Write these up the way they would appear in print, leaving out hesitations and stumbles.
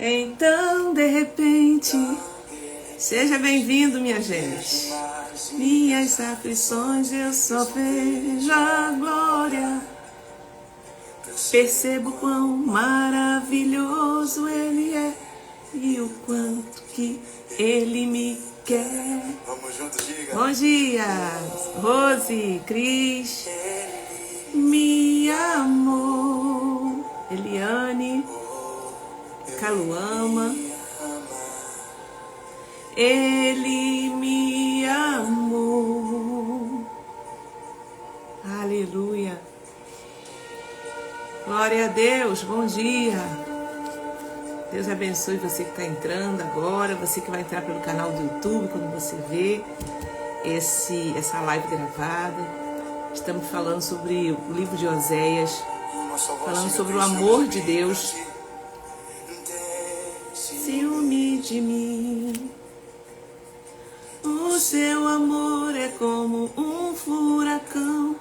Então, de repente, seja bem-vindo, minha gente. Minhas aflições eu só vejo a glória. Percebo quão maravilhoso Ele é e o quanto que Ele me quer. Vamos juntos, diga. Bom dia, Rose, Cris, me amou, Eliane, Caluama, Ele me amou. Aleluia. Glória a Deus, bom dia. Deus abençoe você que está entrando agora, você que vai entrar pelo canal do YouTube, quando você vê essa live gravada. Estamos falando sobre o livro de Oséias, falando sobre o amor de Deus. Ciúme de mim, o seu amor é como um furacão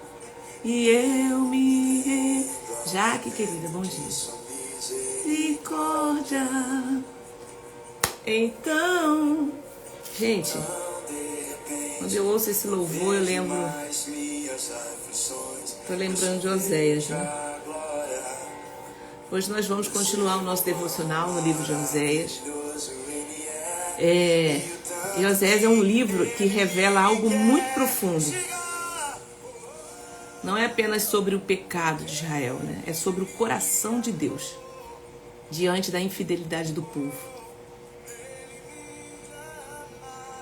e eu me... Jaque, querida, bom dia. Misericórdia. Então, gente, quando eu ouço esse louvor, eu lembro, tô lembrando de Oséias, né? Hoje nós vamos continuar o nosso devocional no livro de Oséias. E Oséias é um livro que revela algo muito profundo. Não é apenas sobre o pecado de Israel, né? É sobre o coração de Deus diante da infidelidade do povo.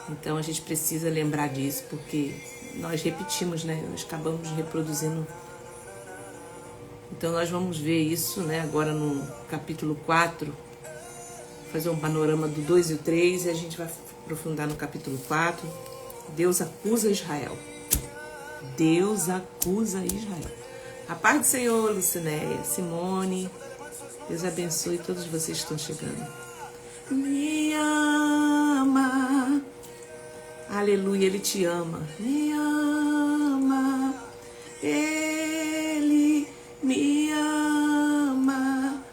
Então a gente precisa lembrar disso, porque nós repetimos, né? Nós acabamos reproduzindo. Então nós vamos ver isso, né? Agora no capítulo 4, fazer um panorama do 2 e o 3, e a gente vai aprofundar no capítulo 4. Deus acusa Israel. Deus acusa Israel. A paz do Senhor, Lucinéia, Simone, Deus abençoe todos vocês que estão chegando. Me ama. Aleluia, Ele te ama. Me ama. Ele me ama.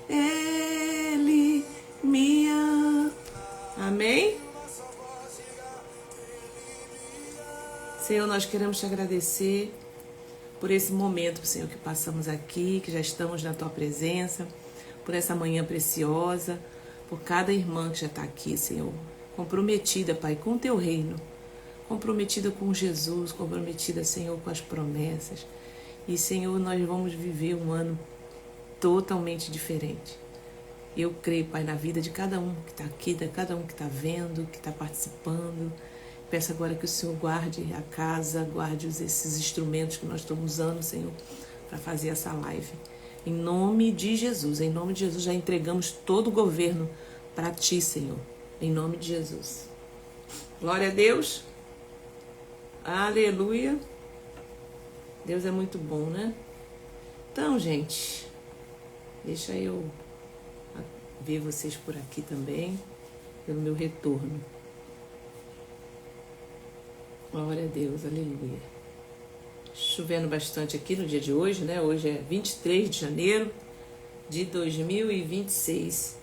Ele me ama. Amém? Senhor, nós queremos te agradecer por esse momento, Senhor, que passamos aqui, que já estamos na Tua presença, por essa manhã preciosa, por cada irmã que já está aqui, Senhor, comprometida, Pai, com o Teu reino, comprometida com Jesus, comprometida, Senhor, com as promessas. E, Senhor, nós vamos viver um ano totalmente diferente. Eu creio, Pai, na vida de cada um que está aqui, de cada um que está vendo, que está participando. Peço agora que o Senhor guarde a casa, guarde esses instrumentos que nós estamos usando, Senhor, para fazer essa live. Em nome de Jesus, já entregamos todo o governo para Ti, Senhor. Em nome de Jesus. Glória a Deus. Aleluia. Deus é muito bom, né? Então, gente, deixa eu ver vocês por aqui também, pelo meu retorno. Glória a Deus, aleluia. Chovendo bastante aqui no dia de hoje, né? Hoje é 23 de janeiro de 2026.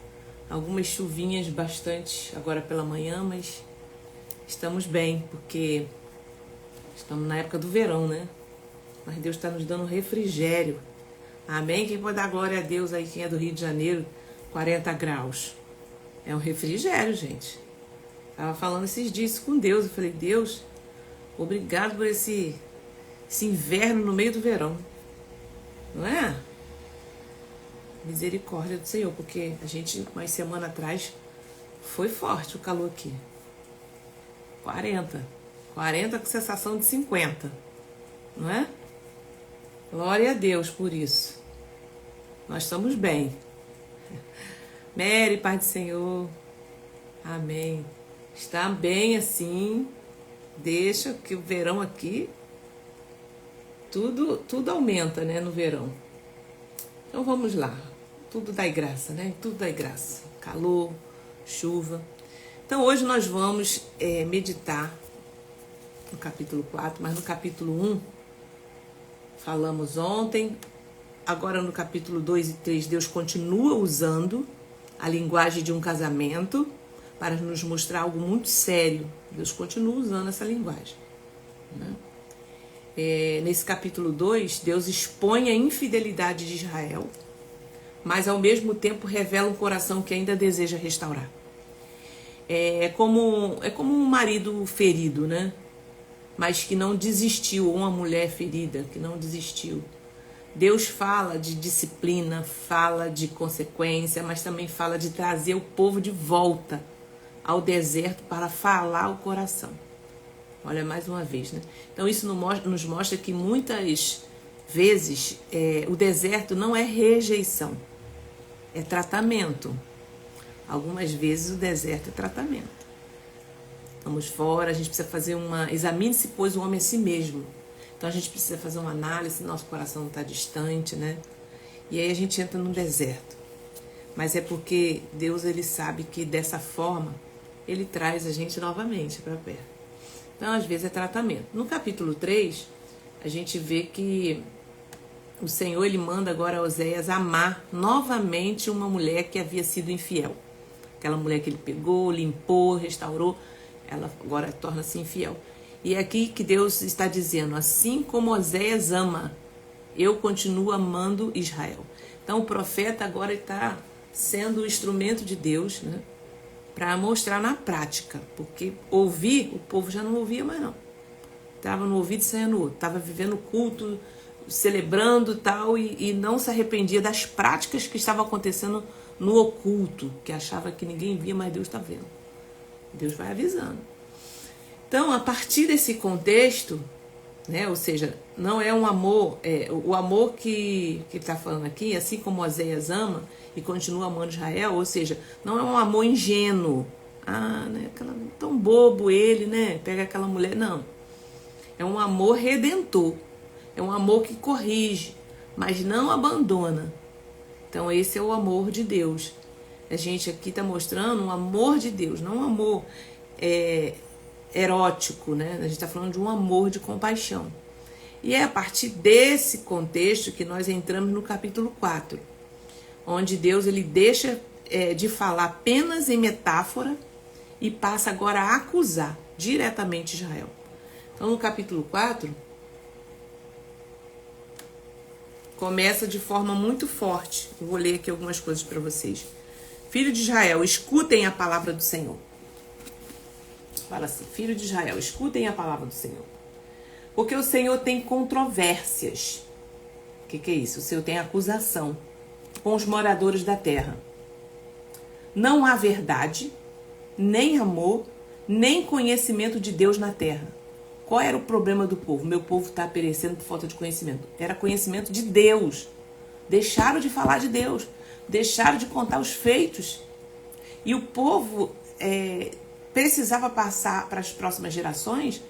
Algumas chuvinhas bastante agora pela manhã, mas estamos bem, porque estamos na época do verão, né? Mas Deus está nos dando refrigério. Amém? Quem pode dar glória a Deus aí, quem é do Rio de Janeiro, 40 graus. É um refrigério, gente. Estava falando esses dias com Deus. Eu falei, Deus, obrigado por esse inverno no meio do verão. Não é? Misericórdia do Senhor, porque a gente, uma semana atrás, foi forte o calor aqui. 40 com sensação de 50. Não é? Glória a Deus por isso. Nós estamos bem. Mary, Pai do Senhor. Amém. Está bem assim. Deixa que o verão aqui, tudo aumenta, né, no verão. Então vamos lá. Tudo dá graça, né? Tudo dá graça. Calor, chuva. Então hoje nós vamos meditar no capítulo 4, mas no capítulo 1 falamos ontem. Agora no capítulo 2 e 3 Deus continua usando a linguagem de um casamento para nos mostrar algo muito sério. Deus continua usando essa linguagem, né? Nesse capítulo 2, Deus expõe a infidelidade de Israel, mas ao mesmo tempo revela um coração que ainda deseja restaurar. É como um marido ferido, né? Mas que não desistiu, ou uma mulher ferida que não desistiu. Deus fala de disciplina, fala de consequência, mas também fala de trazer o povo de volta ao deserto para falar o coração. Olha, mais uma vez, né? Então isso nos mostra que muitas vezes o deserto não é rejeição, é tratamento. Algumas vezes o deserto é tratamento. Estamos fora, a gente precisa fazer examine-se, pois, o homem a si mesmo. Então a gente precisa fazer uma análise, nosso coração não está distante, né? E aí a gente entra no deserto. Mas é porque Deus, ele sabe que dessa forma, ele traz a gente novamente para perto. Então, às vezes, é tratamento. No capítulo 3, a gente vê que o Senhor, ele manda agora a Oséias amar novamente uma mulher que havia sido infiel. Aquela mulher que ele pegou, limpou, restaurou, ela agora torna-se infiel. E é aqui que Deus está dizendo, assim como Oséias ama, eu continuo amando Israel. Então, o profeta agora está sendo o instrumento de Deus, né? Para mostrar na prática, porque ouvir, o povo já não ouvia mais não. Estava no ouvido e saia no outro, estava vivendo culto, celebrando tal, e não se arrependia das práticas que estavam acontecendo no oculto, que achava que ninguém via, mas Deus está vendo. Deus vai avisando. Então, a partir desse contexto, né, ou seja, não é um amor, o amor que ele está falando aqui, assim como Oséias ama e continua amando Israel, ou seja, não é um amor ingênuo, né, tão bobo ele, né, pega aquela mulher, não. É um amor redentor, é um amor que corrige, mas não abandona. Então esse é o amor de Deus. A gente aqui está mostrando um amor de Deus, não um amor erótico, né? A gente está falando de um amor de compaixão. E é a partir desse contexto que nós entramos no capítulo 4, onde Deus ele deixa de falar apenas em metáfora e passa agora a acusar diretamente Israel. Então no capítulo 4, começa de forma muito forte. Eu vou ler aqui algumas coisas para vocês. Filho de Israel, escutem a palavra do Senhor. Fala assim, filho de Israel, escutem a palavra do Senhor. Porque o Senhor tem controvérsias. O que é isso? O Senhor tem acusação com os moradores da terra. Não há verdade, nem amor, nem conhecimento de Deus na terra. Qual era o problema do povo? Meu povo está perecendo por falta de conhecimento. Era conhecimento de Deus. Deixaram de falar de Deus. Deixaram de contar os feitos. E o povo precisava passar para as próximas gerações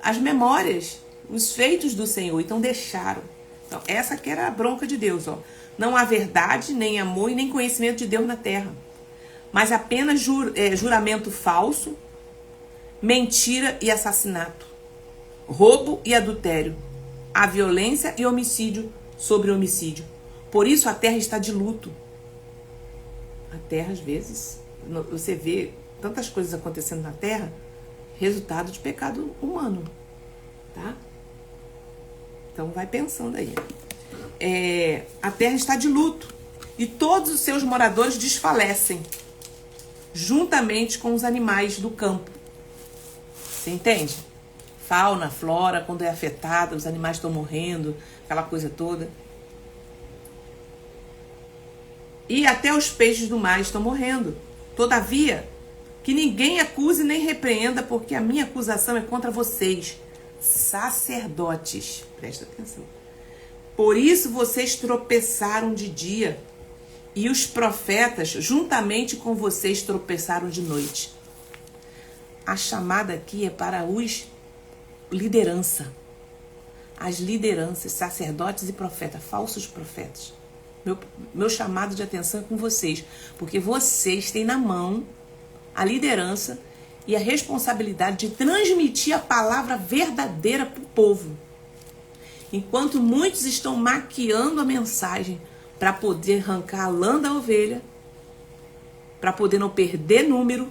as memórias, os feitos do Senhor. Então deixaram. Então, essa que era a bronca de Deus. Ó. Não há verdade, nem amor e nem conhecimento de Deus na terra. Mas apenas juramento falso, mentira e assassinato, roubo e adultério, a violência e homicídio sobre homicídio. Por isso a terra está de luto. A terra, às vezes, você vê tantas coisas acontecendo na terra, resultado de pecado humano, tá? Então vai pensando aí. A terra está de luto e todos os seus moradores desfalecem, juntamente com os animais do campo. Você entende? Fauna, flora, quando é afetada, os animais estão morrendo, aquela coisa toda. E até os peixes do mar estão morrendo. Todavia, que ninguém acuse nem repreenda, porque a minha acusação é contra vocês, sacerdotes. Presta atenção. Por isso vocês tropeçaram de dia, e os profetas, juntamente com vocês, tropeçaram de noite. A chamada aqui é para os liderança. As lideranças, sacerdotes e profetas, falsos profetas. Meu chamado de atenção é com vocês, porque vocês têm na mão a liderança e a responsabilidade de transmitir a palavra verdadeira para o povo. Enquanto muitos estão maquiando a mensagem para poder arrancar a lã da ovelha, para poder não perder número,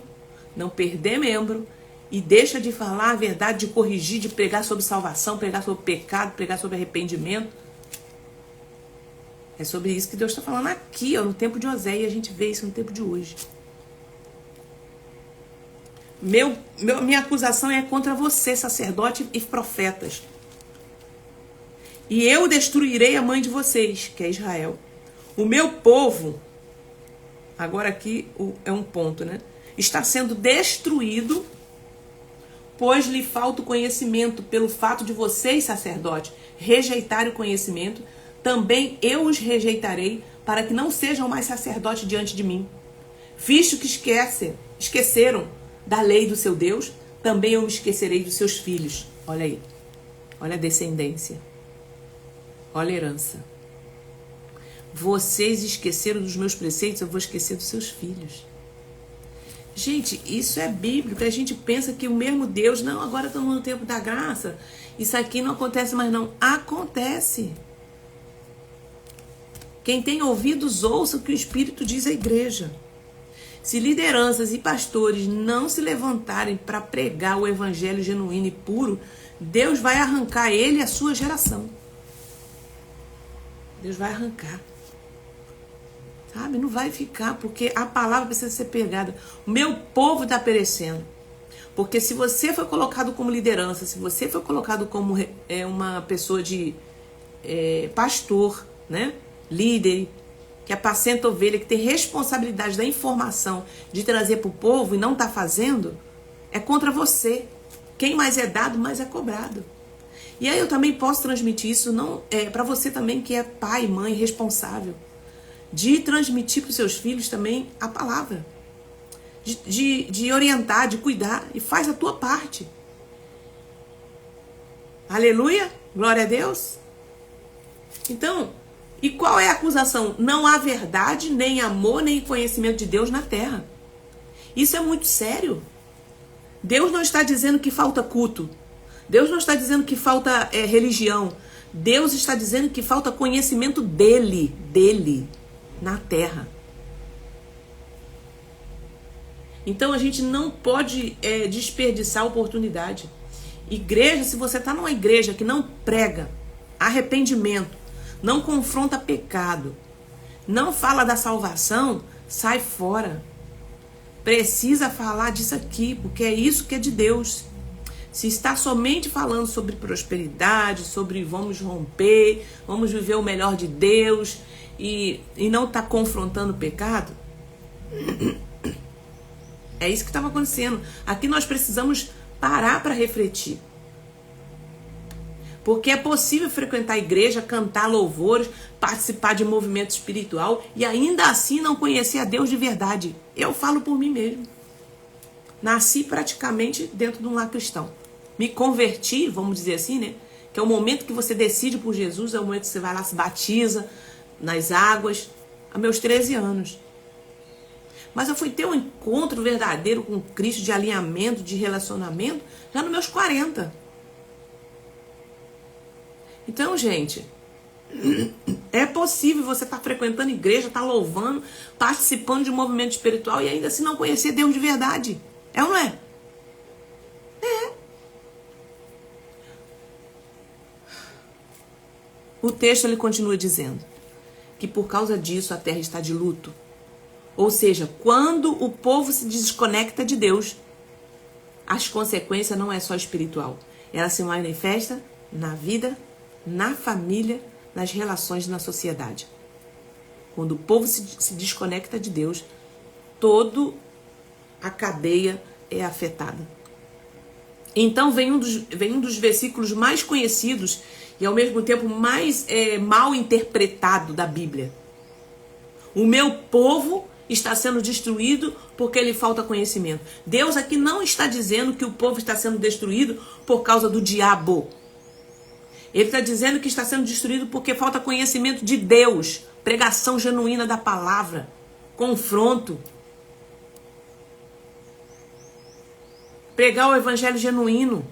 não perder membro, e deixa de falar a verdade, de corrigir, de pregar sobre salvação, pregar sobre pecado, pregar sobre arrependimento. É sobre isso que Deus está falando aqui, ó, no tempo de Oséias, e a gente vê isso no tempo de hoje. Minha acusação é contra você, sacerdote e profetas. E eu destruirei a mãe de vocês, que é Israel. O meu povo, agora aqui é um ponto, né? Está sendo destruído, pois lhe falta o conhecimento, pelo fato de vocês, sacerdotes, rejeitarem o conhecimento. Também eu os rejeitarei, para que não sejam mais sacerdotes diante de mim. Visto que esqueceram da lei do seu Deus, também eu me esquecerei dos seus filhos. Olha aí, olha a descendência, olha a herança. Vocês esqueceram dos meus preceitos, eu vou esquecer dos seus filhos. Gente, isso é bíblico. A gente pensa que o mesmo Deus, não, agora estamos no tempo da graça, isso aqui não acontece mais não. Acontece. Quem tem ouvidos, ouça o que o Espírito diz à igreja. Se lideranças e pastores não se levantarem para pregar o evangelho genuíno e puro, Deus vai arrancar ele e a sua geração. Deus vai arrancar. Sabe? Não vai ficar, porque a palavra precisa ser pregada. O meu povo está perecendo. Porque se você foi colocado como liderança, se você foi colocado como uma pessoa de pastor, né? Líder, que apacenta ovelha, que tem responsabilidade da informação de trazer para o povo e não está fazendo, é contra você. Quem mais é dado, mais é cobrado. E aí eu também posso transmitir isso para você também que é pai, mãe, responsável. De transmitir para os seus filhos também a palavra. De orientar, de cuidar. E faz a tua parte. Aleluia? Glória a Deus. Então, e qual é a acusação? Não há verdade, nem amor, nem conhecimento de Deus na terra. Isso é muito sério. Deus não está dizendo que falta culto. Deus não está dizendo que falta religião. Deus está dizendo que falta conhecimento dele na terra. Então a gente não pode desperdiçar a oportunidade. Igreja, se você está numa igreja que não prega arrependimento, não confronta pecado, não fala da salvação, sai fora. Precisa falar disso aqui, porque é isso que é de Deus. Se está somente falando sobre prosperidade, sobre vamos romper, vamos viver o melhor de Deus, e não está confrontando o pecado, é isso que estava acontecendo. Aqui nós precisamos parar para refletir. Porque é possível frequentar a igreja, cantar louvores, participar de movimento espiritual e ainda assim não conhecer a Deus de verdade. Eu falo por mim mesmo. Nasci praticamente dentro de um lar cristão. Me converti, vamos dizer assim, né? Que é o momento que você decide por Jesus, é o momento que você vai lá, se batiza nas águas, a meus 13 anos. Mas eu fui ter um encontro verdadeiro com Cristo, de alinhamento, de relacionamento, já nos meus 40. Então, gente, é possível você estar frequentando igreja, estar louvando, participando de um movimento espiritual e ainda assim não conhecer Deus de verdade. É ou não é? É. O texto ele continua dizendo que por causa disso a terra está de luto. Ou seja, quando o povo se desconecta de Deus, as consequências não é só espiritual. Ela se manifesta na vida, na família, nas relações na sociedade. Quando o povo se desconecta de Deus, toda a cadeia é afetada. Então vem um dos versículos mais conhecidos e ao mesmo tempo mais mal interpretado da Bíblia. O meu povo está sendo destruído porque lhe falta conhecimento. Deus aqui não está dizendo que o povo está sendo destruído por causa do diabo. Ele está dizendo que está sendo destruído porque falta conhecimento de Deus, pregação genuína da palavra, confronto. Pregar o evangelho genuíno.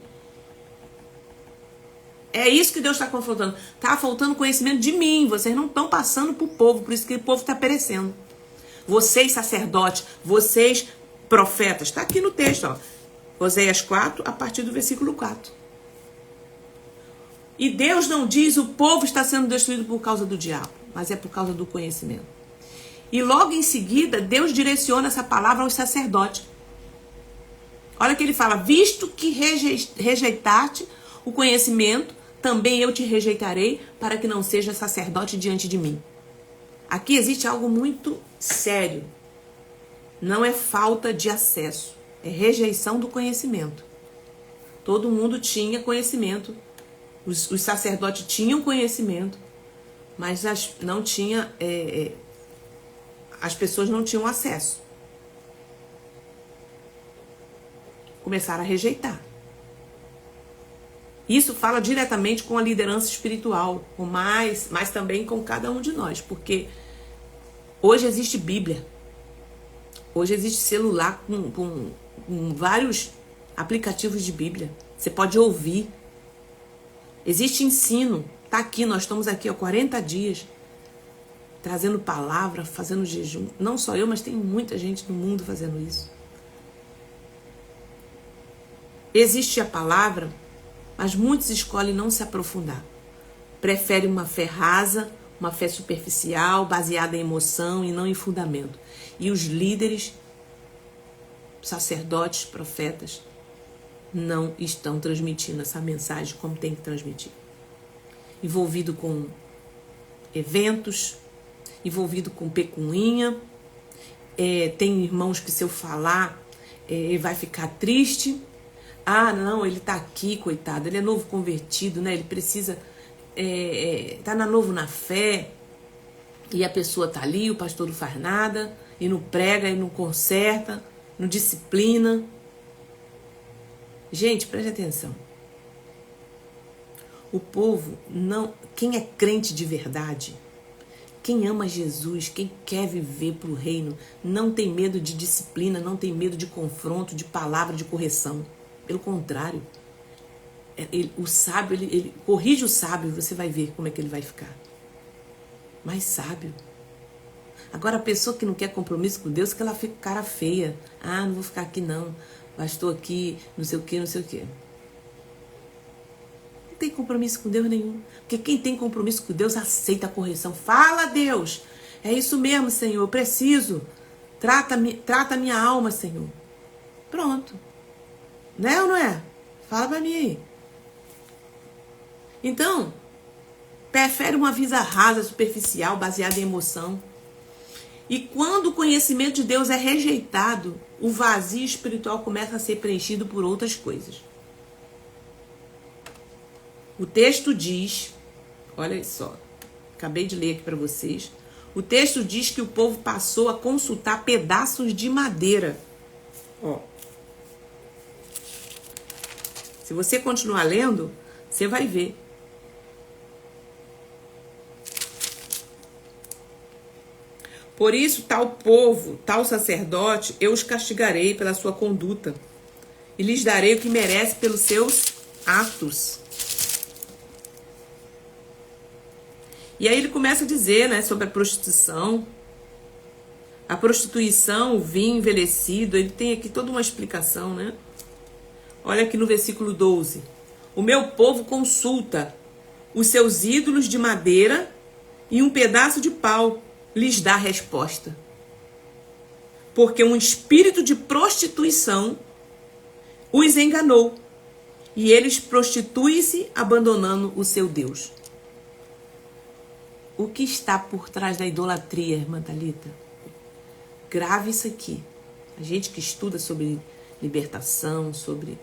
É isso que Deus está confrontando. Está faltando conhecimento de mim. Vocês não estão passando para o povo, por isso que o povo está perecendo. vocês sacerdotes, vocês profetas. Está aqui no texto, ó. Oséias 4, a partir do versículo 4. E Deus não diz o povo está sendo destruído por causa do diabo, mas é por causa do conhecimento. E logo em seguida, Deus direciona essa palavra aos sacerdotes. Olha que ele fala, visto que rejeitaste o conhecimento, também eu te rejeitarei para que não seja sacerdote diante de mim. Aqui existe algo muito sério. Não é falta de acesso, é rejeição do conhecimento. Todo mundo tinha conhecimento, os sacerdotes tinham conhecimento, mas não tinha, as pessoas não tinham acesso. Começaram a rejeitar. Isso fala diretamente com a liderança espiritual, mas também com cada um de nós, porque hoje existe Bíblia, hoje existe celular com vários aplicativos de Bíblia, você pode ouvir, existe ensino, tá aqui, nós estamos aqui há 40 dias, trazendo palavra, fazendo jejum, não só eu, mas tem muita gente no mundo fazendo isso. Existe a palavra, mas muitos escolhem não se aprofundar. Preferem uma fé rasa, uma fé superficial, baseada em emoção e não em fundamento. E os líderes, sacerdotes, profetas, não estão transmitindo essa mensagem como tem que transmitir. Envolvido com eventos, envolvido com pecuinha. Tem irmãos que se eu falar, vai ficar triste. Ah, não, ele tá aqui, coitado, ele é novo convertido, né? Ele precisa, tá novo na fé, e a pessoa tá ali, o pastor não faz nada, e não prega, e não conserta, não disciplina. Gente, preste atenção. O povo, quem é crente de verdade, quem ama Jesus, quem quer viver pro reino, não tem medo de disciplina, não tem medo de confronto, de palavra, de correção. Pelo contrário, o sábio, ele corrige o sábio, você vai ver como é que ele vai ficar. Mais sábio. Agora, a pessoa que não quer compromisso com Deus, que ela fica cara feia. Ah, não vou ficar aqui não. Pastor aqui, não sei o que, não sei o que. Não tem compromisso com Deus nenhum. Porque quem tem compromisso com Deus aceita a correção. Fala, Deus. É isso mesmo, Senhor. Eu preciso. Trata a minha alma, Senhor. Pronto. Né ou não é? Fala pra mim aí. Então, prefere uma vida rasa, superficial, baseada em emoção. E quando o conhecimento de Deus é rejeitado, o vazio espiritual começa a ser preenchido por outras coisas. O texto diz, olha só, acabei de ler aqui para vocês. O texto diz que o povo passou a consultar pedaços de madeira. Ó. Se você continuar lendo, você vai ver. Por isso, tal povo, tal sacerdote, eu os castigarei pela sua conduta e lhes darei o que merece pelos seus atos. E aí ele começa a dizer, né, sobre a prostituição. A prostituição, o vinho envelhecido, ele tem aqui toda uma explicação, né? Olha aqui no versículo 12. O meu povo consulta os seus ídolos de madeira e um pedaço de pau lhes dá resposta. Porque um espírito de prostituição os enganou e eles prostituem-se abandonando o seu Deus. O que está por trás da idolatria, irmã Thalita? Grave isso aqui. A gente que estuda sobre libertação, sobre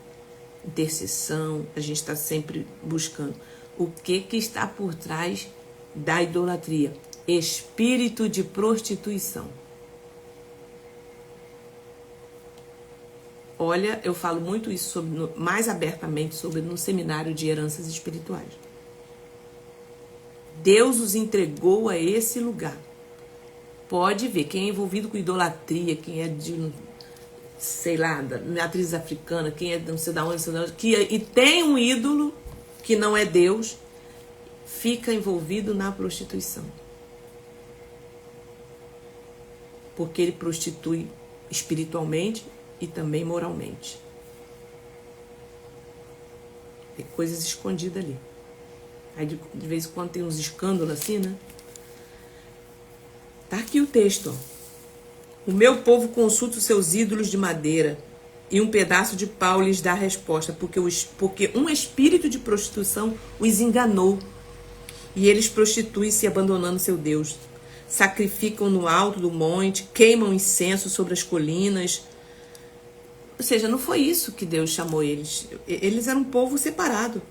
intercessão, a gente está sempre buscando o que está por trás da idolatria. Espírito de prostituição. Olha, eu falo muito isso mais abertamente sobre no seminário de heranças espirituais. Deus os entregou a esse lugar. Pode ver, quem é envolvido com idolatria, quem é de, sei lá, da matriz africana, quem é de não sei da onde, e tem um ídolo que não é Deus, fica envolvido na prostituição. porque ele prostitui espiritualmente e também moralmente. Tem coisas escondidas ali. Aí de vez em quando tem uns escândalos assim, né? Tá aqui o texto, ó. O meu povo consulta os seus ídolos de madeira e um pedaço de pau lhes dá a resposta, porque um espírito de prostituição os enganou. E eles prostituem-se abandonando seu Deus. Sacrificam no alto do monte, queimam incenso sobre as colinas. Ou seja, não foi isso que Deus chamou eles. Eles eram um povo separado.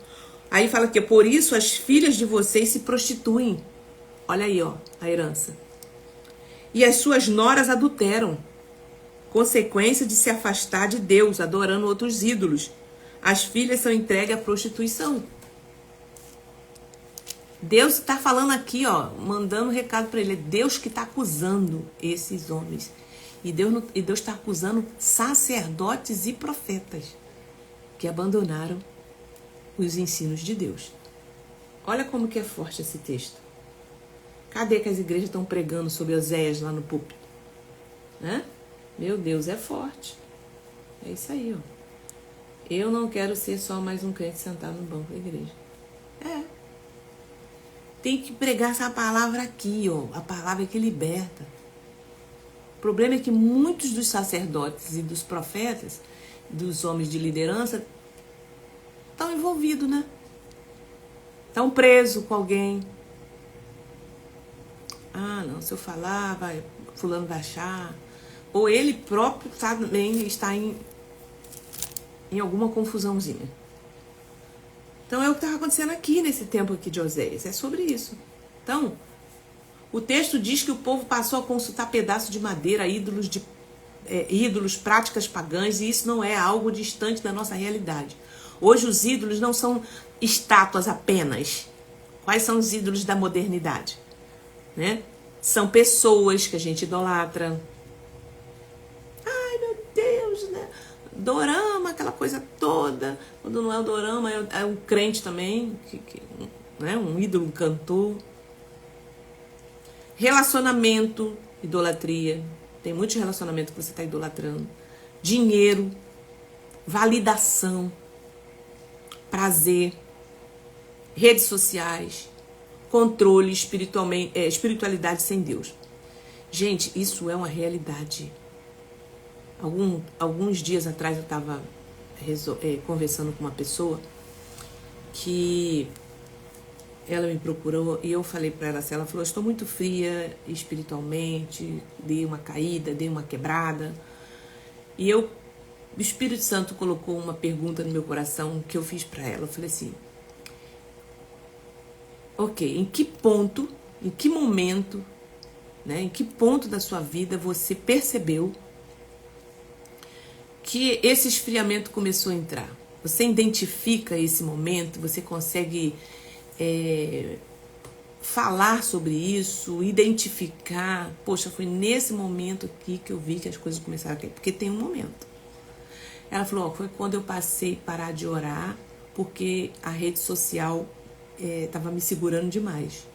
Aí fala que por isso as filhas de vocês se prostituem. Olha aí, ó, a herança. E as suas noras adulteram. Consequência de se afastar de Deus, adorando outros ídolos. As filhas são entregues à prostituição. Deus está falando aqui, ó, mandando um recado para ele. É Deus que está acusando esses homens. E Deus está acusando sacerdotes e profetas que abandonaram os ensinos de Deus. Olha como que é forte esse texto. Cadê que as igrejas estão pregando sobre Oséias lá no púlpito? Né? Meu Deus, é forte. É isso aí, ó. Eu não quero ser só mais um crente sentado no banco da igreja. Tem que pregar essa palavra aqui, ó. A palavra que liberta. O problema é que muitos dos sacerdotes e dos profetas, dos homens de liderança, estão envolvidos, né? Estão presos com alguém. Ah, não, se eu falar, fulano vai achar. Ou ele próprio também está em alguma confusãozinha. Então é o que estava acontecendo aqui nesse tempo aqui de Oséias. É sobre isso. Então, o texto diz que o povo passou a consultar pedaços de madeira, ídolos, práticas pagãs, e isso não é algo distante da nossa realidade. Hoje os ídolos não são estátuas apenas. Quais são os ídolos da modernidade? Né? São pessoas que a gente idolatra. Ai, meu Deus, né? Dorama, aquela coisa toda. Quando não é o dorama, é um crente também, né? Um ídolo, um cantor. Relacionamento, idolatria. Tem muitos relacionamentos que você está idolatrando. Dinheiro, validação, prazer, redes sociais, controle, espiritualidade sem Deus. Gente, isso é uma realidade. Alguns dias atrás eu estava conversando com uma pessoa que ela me procurou e eu falei para ela assim, ela falou, estou muito fria espiritualmente, dei uma caída, dei uma quebrada. E o Espírito Santo colocou uma pergunta no meu coração que eu fiz para ela. Eu falei assim, ok, em que ponto, em que momento, né, em que ponto da sua vida você percebeu que esse esfriamento começou a entrar? Você identifica esse momento, você consegue falar sobre isso, identificar, poxa, foi nesse momento aqui que eu vi que as coisas começaram a cair, porque tem um momento. Ela falou, foi quando eu passei a parar de orar, porque a rede social estava me segurando demais.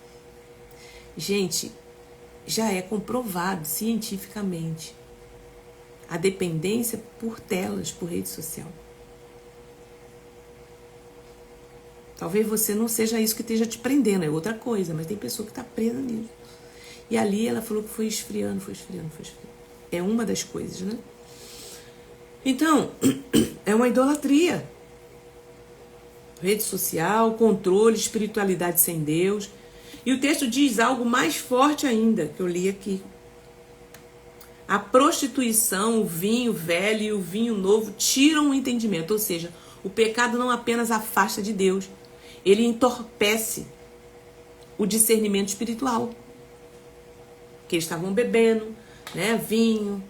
Gente, já é comprovado cientificamente a dependência por telas, por rede social. Talvez você não seja isso que esteja te prendendo, é outra coisa, mas tem pessoa que está presa nisso. E ali ela falou que foi esfriando. É uma das coisas, né? Então, é uma idolatria. Rede social, controle, espiritualidade sem Deus. E o texto diz algo mais forte ainda, que eu li aqui. A prostituição, o vinho velho e o vinho novo tiram o entendimento. Ou seja, o pecado não apenas afasta de Deus, ele entorpece o discernimento espiritual. Que eles estavam bebendo, né? Vinho,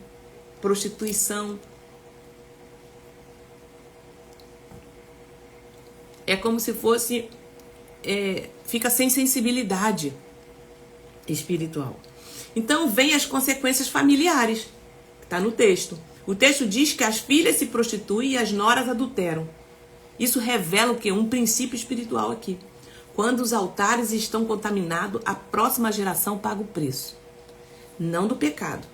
prostituição. É como se fosse... fica sem sensibilidade espiritual. Então vem as consequências familiares. Está no texto. O texto diz que as filhas se prostituem e as noras adulteram. Isso revela o quê? Um princípio espiritual aqui. Quando os altares estão contaminados, a próxima geração paga o preço. Não do pecado,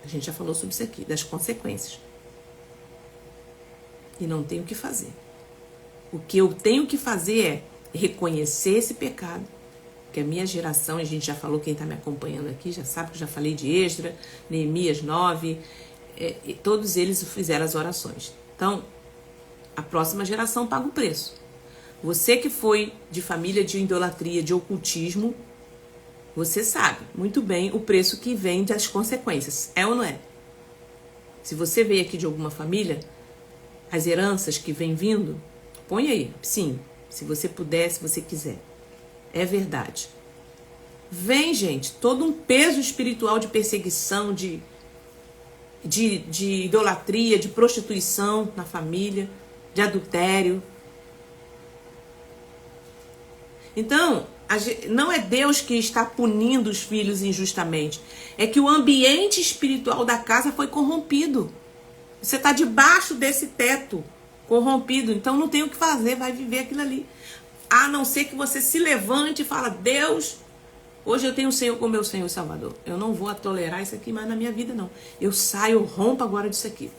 A gente já falou sobre isso aqui, das consequências. E não tenho o que fazer. O que eu tenho que fazer é reconhecer esse pecado, que a minha geração, a gente já falou, quem está me acompanhando aqui já sabe que eu já falei de Esdras, Neemias 9, todos eles fizeram as orações. Então, a próxima geração paga o preço. Você que foi de família de idolatria, de ocultismo, você sabe muito bem o preço que vem das consequências. É ou não é? Se você veio aqui de alguma família, as heranças que vem vindo, põe aí, sim, se você puder, se você quiser. É verdade. Vem, gente, todo um peso espiritual de perseguição, de idolatria, de prostituição na família, de adultério. Então, não é Deus que está punindo os filhos injustamente. É que o ambiente espiritual da casa foi corrompido. Você está debaixo desse teto corrompido. Então não tem o que fazer, vai viver aquilo ali. A não ser que você se levante e fala, Deus, hoje eu tenho o Senhor como meu Senhor e Salvador. Eu não vou tolerar isso aqui mais na minha vida, não. Eu saio, eu rompo agora disso aqui.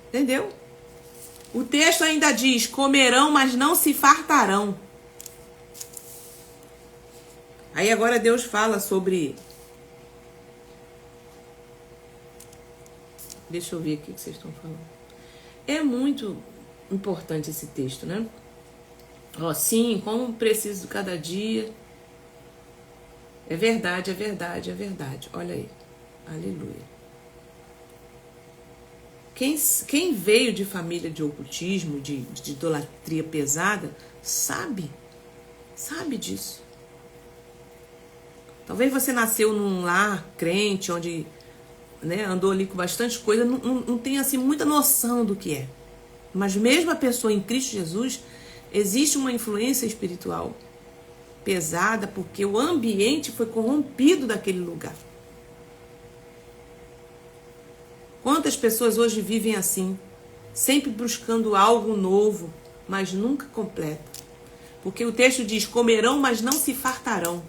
Entendeu? O texto ainda diz, comerão, mas não se fartarão. Aí agora Deus fala sobre... Deixa eu ver aqui o que vocês estão falando. É muito importante esse texto, né? Ó, sim, como preciso cada dia. É verdade, é verdade, é verdade. Olha aí. Aleluia. Quem veio de família de ocultismo, de idolatria pesada, sabe disso. Talvez você nasceu num lar crente, onde, né, andou ali com bastante coisa, não tem assim muita noção do que é. Mas mesmo a pessoa em Cristo Jesus, existe uma influência espiritual pesada, porque o ambiente foi corrompido daquele lugar. Quantas pessoas hoje vivem assim, sempre buscando algo novo, mas nunca completa. Porque o texto diz, comerão, mas não se fartarão.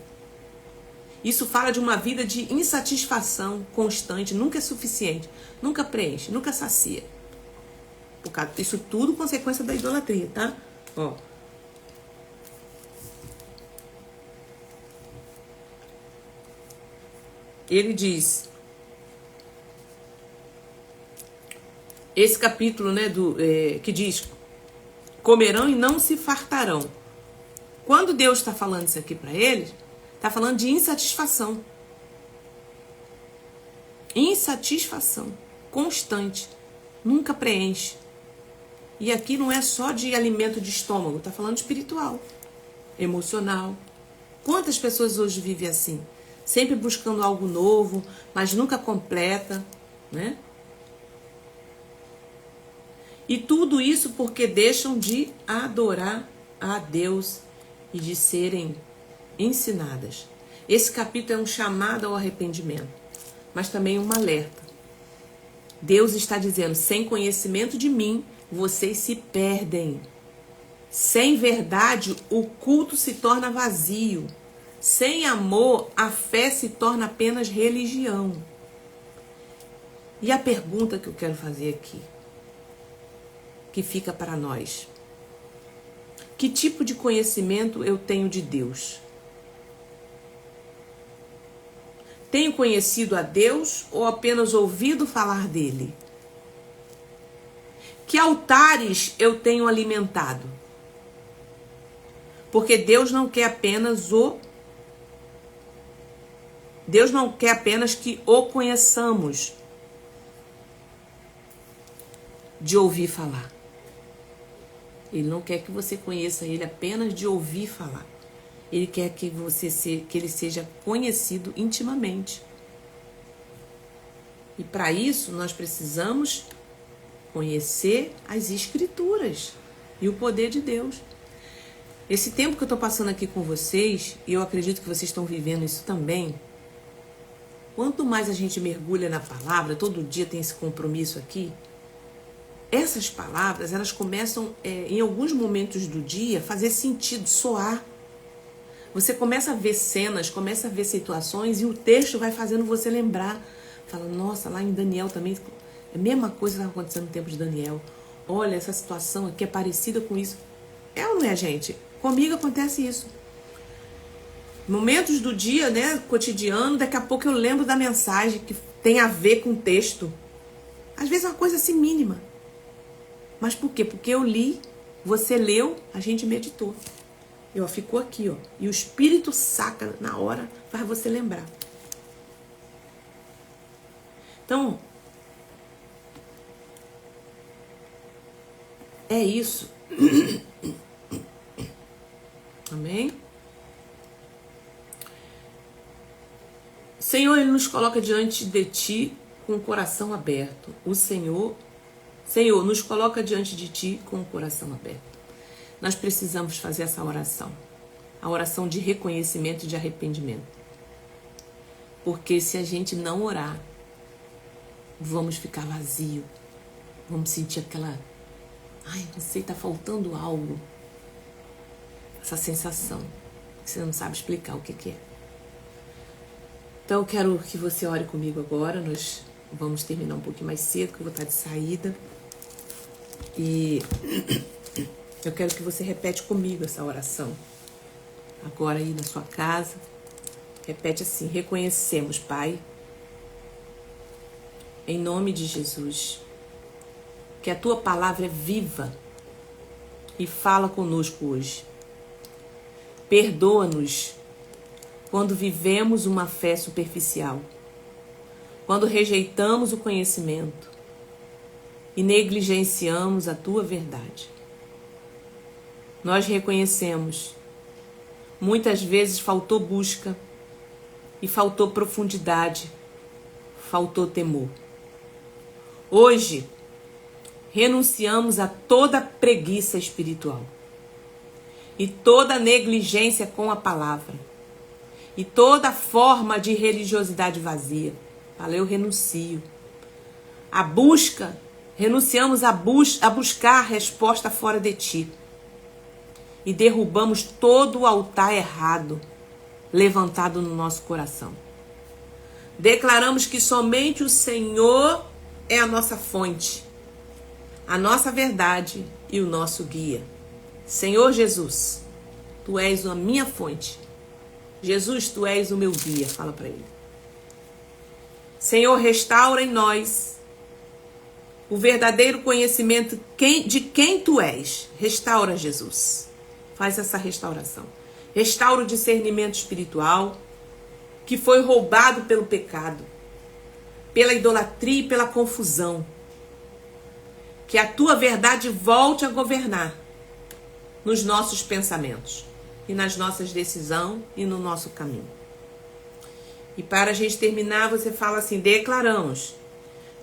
Isso fala de uma vida de insatisfação constante, nunca é suficiente, nunca preenche, nunca sacia. Por causa, isso tudo consequência da idolatria, tá? Ó. Ele diz... Esse capítulo, né, que diz, comerão e não se fartarão. Quando Deus está falando isso aqui para eles, está falando de insatisfação. Insatisfação constante. Nunca preenche. E aqui não é só de alimento de estômago, está falando de espiritual, emocional. Quantas pessoas hoje vivem assim? Sempre buscando algo novo, mas nunca completa, né? E tudo isso porque deixam de adorar a Deus e de serem ensinadas. Esse capítulo é um chamado ao arrependimento, mas também um alerta. Deus está dizendo, sem conhecimento de mim, vocês se perdem. Sem verdade, o culto se torna vazio. Sem amor, a fé se torna apenas religião. E a pergunta que eu quero fazer aqui, que fica para nós. Que tipo de conhecimento eu tenho de Deus? Tenho conhecido a Deus ou apenas ouvido falar dele? Que altares eu tenho alimentado? Porque Deus não quer apenas que o conheçamos de ouvir falar. Ele não quer que você conheça ele apenas de ouvir falar. Ele quer que ele seja conhecido intimamente. E para isso nós precisamos conhecer as Escrituras e o poder de Deus. Esse tempo que eu estou passando aqui com vocês, e eu acredito que vocês estão vivendo isso também, quanto mais a gente mergulha na palavra, todo dia tem esse compromisso aqui, essas palavras, elas começam, em alguns momentos do dia, a fazer sentido, soar. Você começa a ver cenas, começa a ver situações e o texto vai fazendo você lembrar. Fala, nossa, lá em Daniel também, é a mesma coisa que estava acontecendo no tempo de Daniel. Olha, essa situação aqui é parecida com isso. É ou não é, gente? Comigo acontece isso. Momentos do dia, né, cotidiano, daqui a pouco eu lembro da mensagem que tem a ver com o texto. Às vezes é uma coisa assim mínima. Mas por quê? Porque eu li, você leu, a gente meditou. E ó, ficou aqui, ó. E o Espírito saca na hora, faz você lembrar. Então, é isso. Amém? Senhor, Ele nos coloca diante de Ti com o coração aberto. O Senhor, nos coloca diante de Ti com o coração aberto. Nós precisamos fazer essa oração. A oração de reconhecimento e de arrependimento. Porque se a gente não orar, vamos ficar vazio. Vamos sentir aquela... Ai, não sei, tá faltando algo. Essa sensação. Que você não sabe explicar o que é. Então eu quero que você ore comigo agora. Nós vamos terminar um pouquinho mais cedo, que eu vou estar de saída. E eu quero que você repete comigo essa oração. Agora aí na sua casa. Repete assim: reconhecemos, Pai, em nome de Jesus, que a Tua palavra é viva e fala conosco hoje. Perdoa-nos quando vivemos uma fé superficial, quando rejeitamos o conhecimento e negligenciamos a Tua verdade. Nós reconhecemos, muitas vezes faltou busca e faltou profundidade, faltou temor. Hoje, renunciamos a toda preguiça espiritual e toda negligência com a palavra e toda forma de religiosidade vazia. Fala, eu renuncio. A busca, renunciamos a buscar a resposta fora de Ti e derrubamos todo o altar errado levantado no nosso coração. Declaramos que somente o Senhor é a nossa fonte, a nossa verdade e o nosso guia. Senhor Jesus, Tu és a minha fonte. Jesus, Tu és o meu guia. Fala para Ele. Senhor, restaura em nós o verdadeiro conhecimento de quem Tu és. Restaura, Jesus. Faz essa restauração. Restaura o discernimento espiritual que foi roubado pelo pecado, pela idolatria e pela confusão. Que a Tua verdade volte a governar nos nossos pensamentos e nas nossas decisões e no nosso caminho. E para a gente terminar, você fala assim: declaramos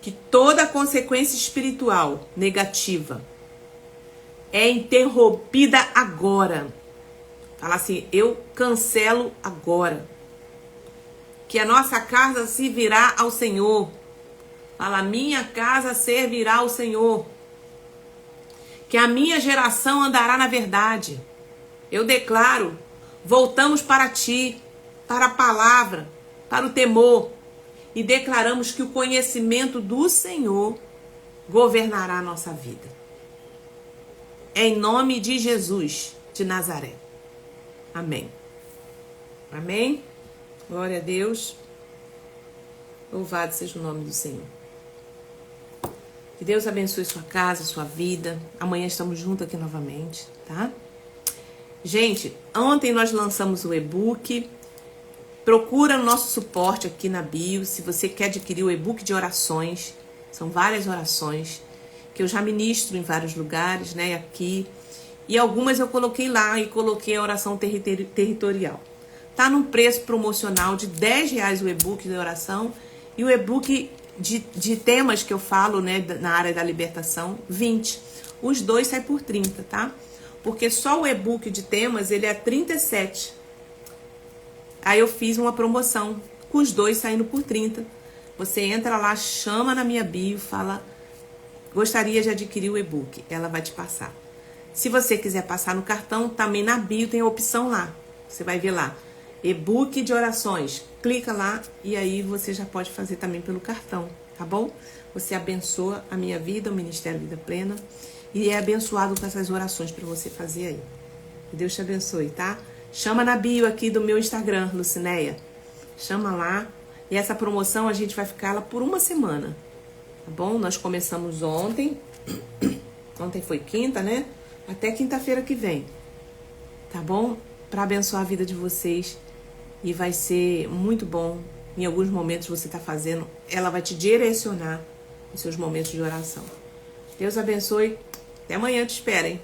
que toda consequência espiritual negativa é interrompida agora. Fala assim: eu cancelo agora. Que a nossa casa se virá ao Senhor. Fala, minha casa servirá ao Senhor. Que a minha geração andará na verdade. Eu declaro, voltamos para Ti, para a palavra, para o temor. E declaramos que o conhecimento do Senhor governará a nossa vida. Em nome de Jesus de Nazaré. Amém. Amém. Glória a Deus. Louvado seja o nome do Senhor. Que Deus abençoe sua casa, sua vida. Amanhã estamos juntos aqui novamente, tá? Gente, ontem nós lançamos o e-book. Procura o nosso suporte aqui na bio. Se você quer adquirir o e-book de orações, são várias orações que eu já ministro em vários lugares, né? Aqui. E algumas eu coloquei lá e coloquei a oração territorial. Tá num preço promocional de R$10 o e-book de oração e o e-book de temas que eu falo, né, na área da libertação, 20. Os dois saem por 30, tá? Porque só o e-book de temas, ele é 37. Aí eu fiz uma promoção com os dois saindo por 30. Você entra lá, chama na minha bio, fala, gostaria de adquirir o e-book. Ela vai te passar. Se você quiser passar no cartão, também na bio tem a opção lá. Você vai ver lá, e-book de orações. Clica lá e aí você já pode fazer também pelo cartão, tá bom? Você abençoa a minha vida, o Ministério Vida Plena, e é abençoado com essas orações para você fazer aí. Que Deus te abençoe, tá? Chama na bio aqui do meu Instagram, Lucinéia. Chama lá. E essa promoção a gente vai ficar lá por uma semana, tá bom? Nós começamos ontem. Ontem foi quinta, né? Até quinta-feira que vem, tá bom? Para abençoar a vida de vocês. E vai ser muito bom. Em alguns momentos você tá fazendo. Ela vai te direcionar nos seus momentos de oração. Deus abençoe. Até amanhã, te espero, hein?